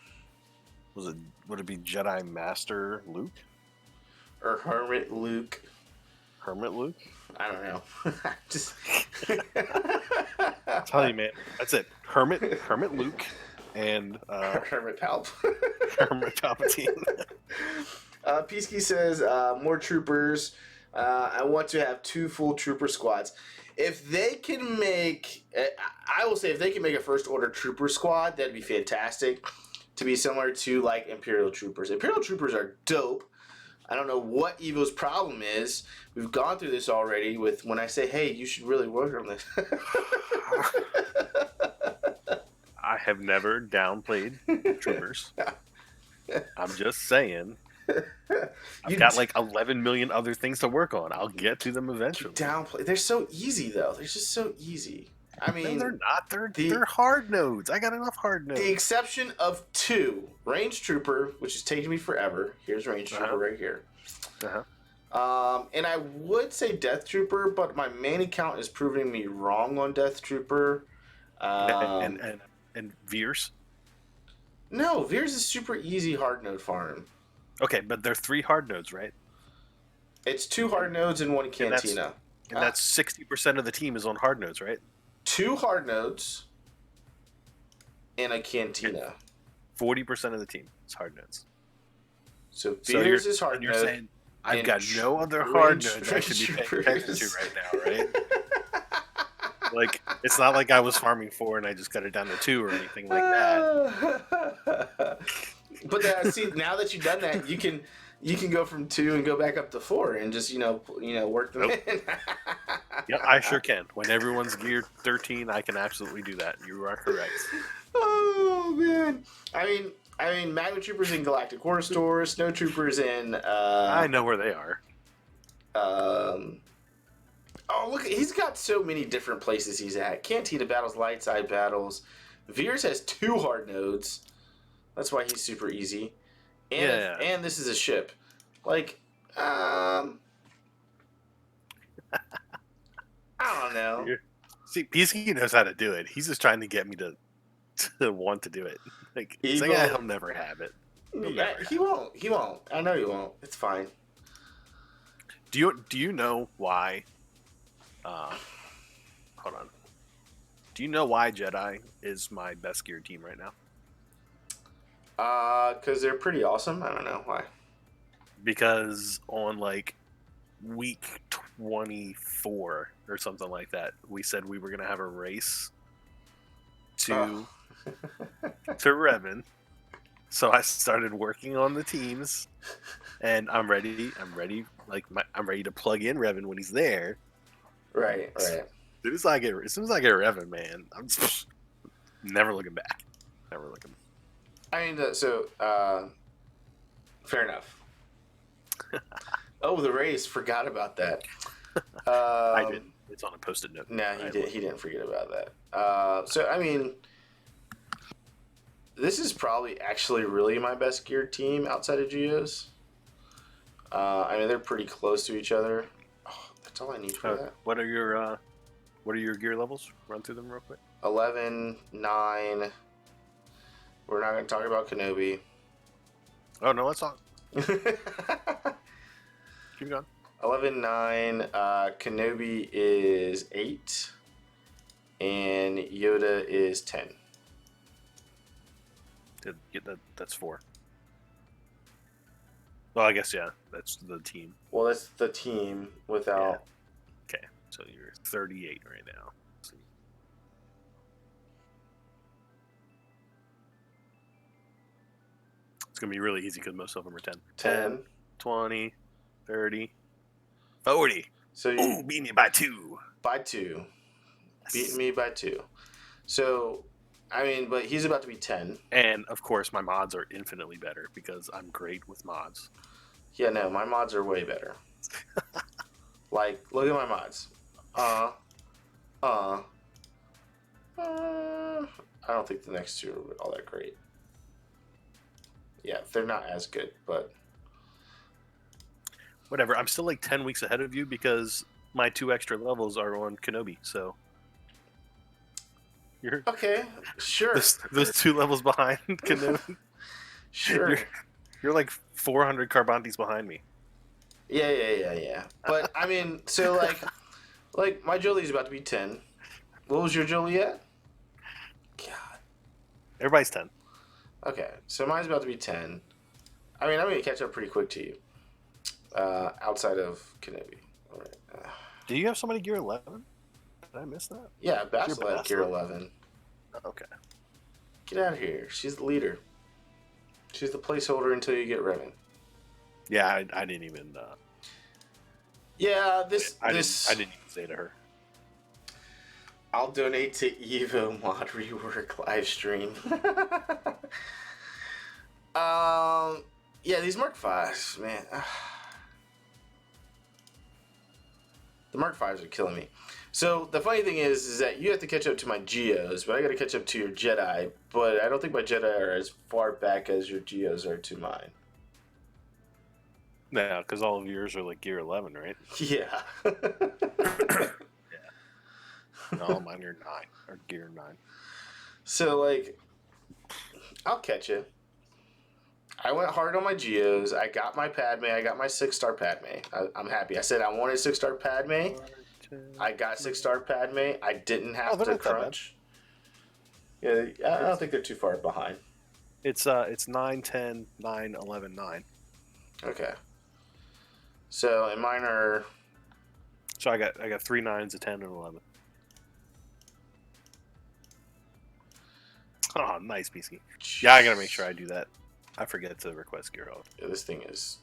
Would it be Jedi Master Luke? Or Hermit Luke? Hermit Luke? I don't know. Just. I'm telling you, man, that's it. Hermit Luke, and Hermit Palp. Hermit Palpatine. Peasky says, more troopers. I want to have 2 full trooper squads. If they can make, I will say, if they can make a First Order trooper squad, that'd be fantastic. To be similar to like Imperial troopers. Imperial troopers are dope. I don't know what Evo's problem is. We've gone through this already with when I say, hey, you should really work on this. I have never downplayed troopers. I'm just saying. I've got like 11 million other things to work on. I'll get to them eventually. Downplay. They're so easy, though. They're just so easy. I mean, no, they're not. They're hard nodes. I got enough hard nodes. The exception of 2, Range Trooper, which is taking me forever. Here's Range Trooper right here. And I would say Death Trooper, but my main account is proving me wrong on Death Trooper. And Veers. No, Veers is super easy hard node farm. Okay, but they're 3 hard nodes, right? It's 2 hard nodes and 1 Cantina. And that's 60% of the team is on hard nodes, right? 2 hard nodes and a Cantina. 40% of the team is hard nodes. So Veers is hard node. You're saying I've got no other hard nodes I should be paying attention to right now, right? Like, It's not like I was farming 4 and I just cut it down to 2 or anything like that. But see, now that you've done that, you can go from 2 and go back up to 4 and just work them in. Yep, I sure can. When everyone's geared 13, I can absolutely do that. You are correct. Oh man, I mean, Magma Troopers in Galactic War Store, Snow Troopers in. I know where they are. Oh look, he's got so many different places he's at. Cantina battles, light side battles. Veers has 2 hard nodes. That's why he's super easy. And and this is a ship. Like, I don't know. See, PSK knows how to do it. He's just trying to get me to want to do it. Like, saying he'll never have it. He won't. He won't. I know he won't. It's fine. Do you know why? Hold on. Do you know why Jedi is my best geared team right now? Because they're pretty awesome. I don't know why. Because on like week 24 or something like that, we said we were gonna have a race to Revan. So I started working on the teams, and I'm ready. I'm ready to plug in Revan when he's there. Right. As soon as I get Revan, man, I'm just never looking back. Never looking back. I mean, fair enough. Oh, the race. Forgot about that. I did. It's on a post-it note. No, he didn't forget about that. So I mean, this is probably actually really my best geared team outside of Geos. I mean, they're pretty close to each other. Oh, that's all I need for that. What are your gear levels? Run through them real quick. 11, 9. We're not going to talk about Kenobi. Oh no, let's not. Keep going. 11, 9. Kenobi is 8, and Yoda is 10. That's 4. Well, I guess that's the team. Well, that's the team without. Yeah. Okay, so you're 38 right now. It's gonna be really easy because most of them are 10. 10, 20, 30, 40. So you beat me by 2. By 2. Yes. Beating me by 2. So, I mean, but he's about to be 10. And, of course, my mods are infinitely better because I'm great with mods. Yeah, no, my mods are way better. Like, look at my mods. I don't think the next 2 are all that great. Yeah, they're not as good, but... Whatever, I'm still like 10 weeks ahead of you because my 2 extra levels are on Kenobi, so... You're... Okay, sure. Those 2 levels behind Kenobi. Sure. You're like 400 Carbantes behind me. Yeah. But, I mean, so, like my Jolie's about to be 10. What was your Jolie at? God. Everybody's 10. Okay, so mine's about to be 10. I mean, I'm going to catch up pretty quick to you. Outside of Kenobi. All right. Do you have somebody gear 11? Did I miss that? Yeah, Basilet gear 11. Okay. Get out of here. She's the leader. She's the placeholder until you get Revan. Yeah, I didn't even... Yeah, I didn't even say to her. I'll donate to Evo mod rework live stream. Yeah, these Mark 5s, man. The Mark 5s are killing me. So the funny thing is that you have to catch up to my Geos, but I got to catch up to your Jedi. But I don't think my Jedi are as far back as your Geos are to mine. Yeah, because all of yours are like gear 11, right? Yeah. Yeah. No, mine are 9, or gear 9. So, like, I'll catch you. I went hard on my Geos. I got my Padme. I got my 6-star Padme. I'm happy. I said I wanted 6-star Padme. I got 6-star Padme. I didn't have to crunch. Yeah, I don't think they're too far behind. It's 9, 10, 9, 11, 9. Okay. So, and mine are... So I got 3 9s, a 10, and 11. Oh, nice PC. Yeah, I gotta make sure I do that. I forget to request gear out. Yeah, this thing is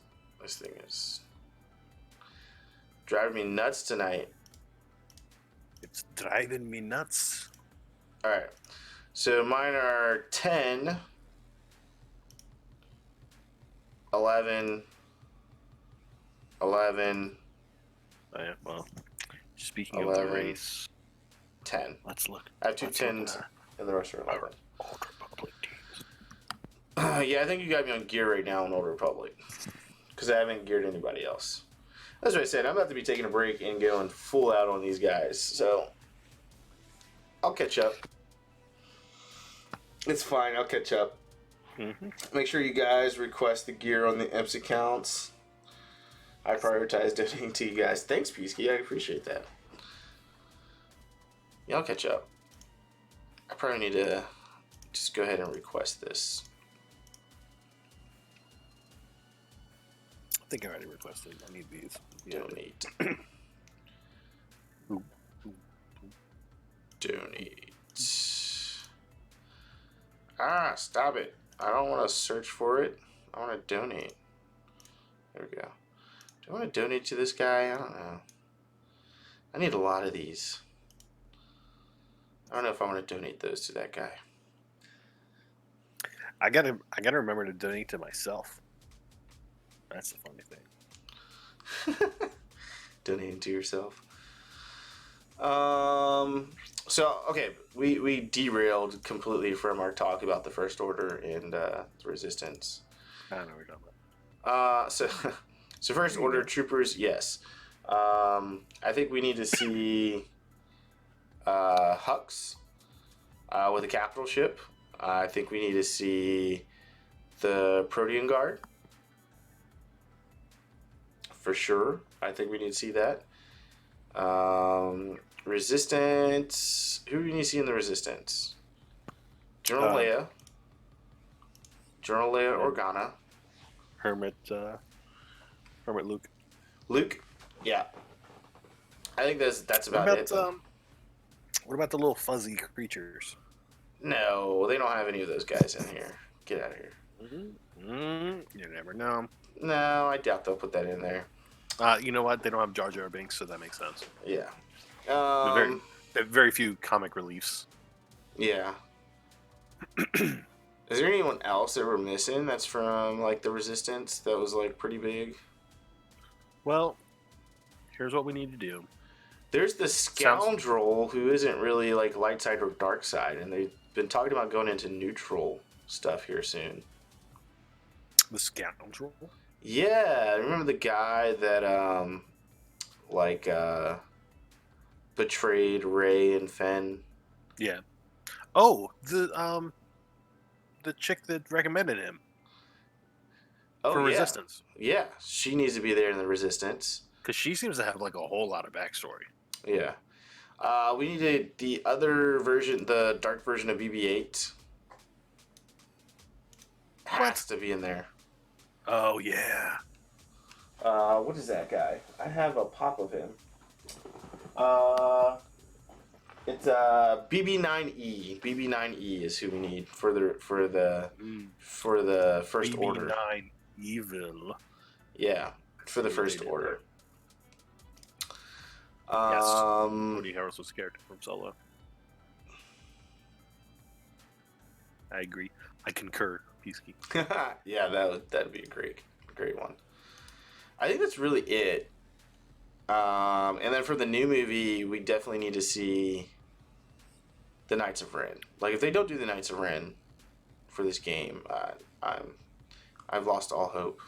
driving me nuts tonight. It's driving me nuts. All right, so mine are 10, 11, 11, Oh, yeah, well, speaking 11, of the race, 10. let's look. I have 2 10s, and the rest are 11. Old Republic teams. Yeah, I think you got me on gear right now in Old Republic, because I haven't geared anybody else. That's what I said. I'm about to be taking a break and going full out on these guys, so I'll catch up. It's fine. I'll catch up. Mm-hmm. Make sure you guys request the gear on the IMPS accounts. I prioritize donating to you guys. Thanks, Peasky. I appreciate that. Yeah, I'll catch up. I probably need to just go ahead and request this. I think I already requested. I need these. Yeah. Donate. Ooh. Donate. Ah, stop it. I don't want to search for it. I want to donate. There we go. Do I want to donate to this guy? I don't know. I need a lot of these. I don't know if I want to donate those to that guy. I gotta remember to donate to myself. That's the funny thing. Donating to yourself. So okay, we derailed completely from our talk about the First Order and the Resistance. I don't know what you're talking about. So First Order troopers, yes. I think we need to see Hux with a capital ship. I think we need to see the Protean Guard for sure. I think we need to see that. Resistance. Who do we need to see in the Resistance? General Leia. General Leia Organa. Hermit Luke. Luke. Yeah. I think that's about it. What about the little fuzzy creatures? No, they don't have any of those guys in here. Get out of here. You never know. No, I doubt they'll put that in there. You know what? They don't have Jar Jar Binks, so that makes sense. Yeah. Very few comic reliefs. Yeah. Is there anyone else that we're missing that's from like the Resistance that was like pretty big? Well, here's what we need to do. There's the Scoundrel who isn't really like light side or dark side, and they've been talking about going into neutral stuff here soon. The Scoundrel? Yeah, remember the guy that betrayed Rey and Finn? Yeah. Oh, the chick that recommended him. For Resistance. Yeah, she needs to be there in the Resistance. Because she seems to have like a whole lot of backstory. Yeah. We needed the other version, the dark version of BB-8. Has to be in there. Oh, yeah. What is that guy? I have a pop of him. It's BB-9E. BB-9E is who we need for the First Order. BB-9 Evil. Yeah, for the First Order. Yes. Woody Harrelson was scared from Solo. I agree. I concur, Peasky. Yeah, that'd be a great one. I think that's really it. And then for the new movie, we definitely need to see the Knights of Ren. Like, if they don't do the Knights of Ren for this game, I've lost all hope.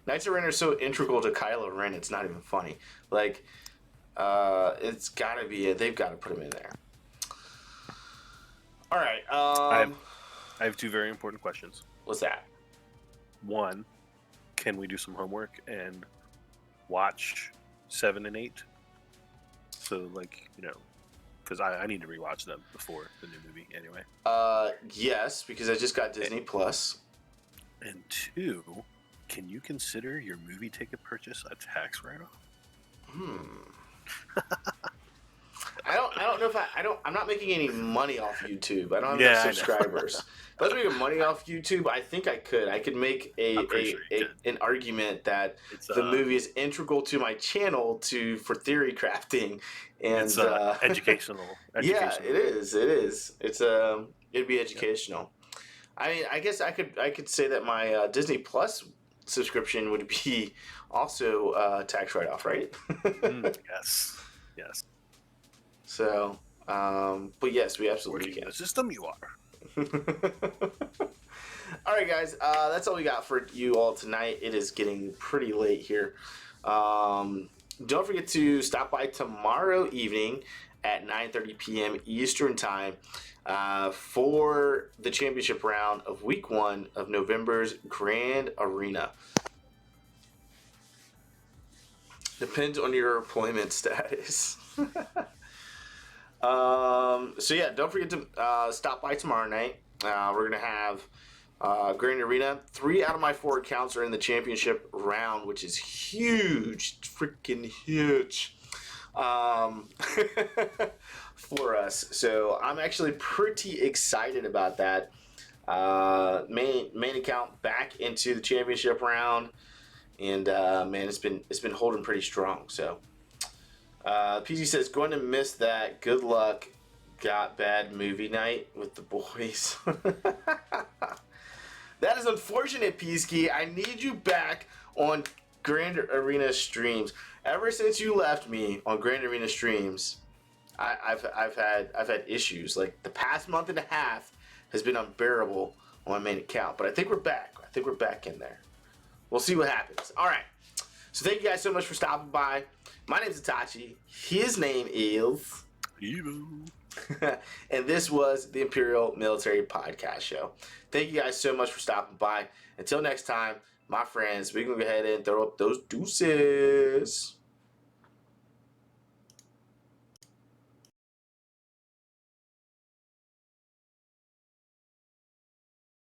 Knights of Ren are so integral to Kylo Ren, it's not even funny. Like, it's gotta be they've got to put him in there. All right. I have two very important questions. What's that? One, can we do some homework and watch 7 and 8? So, like, because I need to rewatch them before the new movie anyway. Yes, because I just got Disney Plus. And two, can you consider your movie ticket purchase a tax write-off? I know if I'm not making any money off YouTube. I don't have Yeah, I know. enough subscribers. If I was making money off YouTube, I think I could. I could make I'm pretty sure you could. an argument that It's the movie is integral to my channel for theory crafting, and it's educational. yeah, it is. It is. It'd be educational. I mean, I guess I could say that my Disney Plus subscription would be also tax write off, right? Yes. Yes. So, but yes, we absolutely Working can. the system you are. All right, guys, that's all we got for you all tonight. It is getting pretty late here. Don't forget to stop by tomorrow evening at 9:30 p.m. Eastern Time for the championship round of Week 1 of November's Grand Arena. Depends on your employment status. So yeah, don't forget to stop by tomorrow night. We're gonna have Grand Arena. 3 out of my 4 accounts are in the championship round, which is huge, freaking huge, for us. So I'm actually pretty excited about that. Main account back into the championship round, and man, it's been holding pretty strong. So. PG says, going to miss that. Good luck. Got bad movie night with the boys. That is unfortunate, Peasky. I need you back on Grand Arena streams. Ever since you left me on Grand Arena streams, I've had issues. Like the past month and a half has been unbearable on my main account. But I think we're back. I think we're back in there. We'll see what happens. All right. So thank you guys so much for stopping by. My name's Itachi. His name is Evo. And this was the Imperial Military Podcast Show. Thank you guys so much for stopping by. Until next time, my friends, we're going to go ahead and throw up those deuces.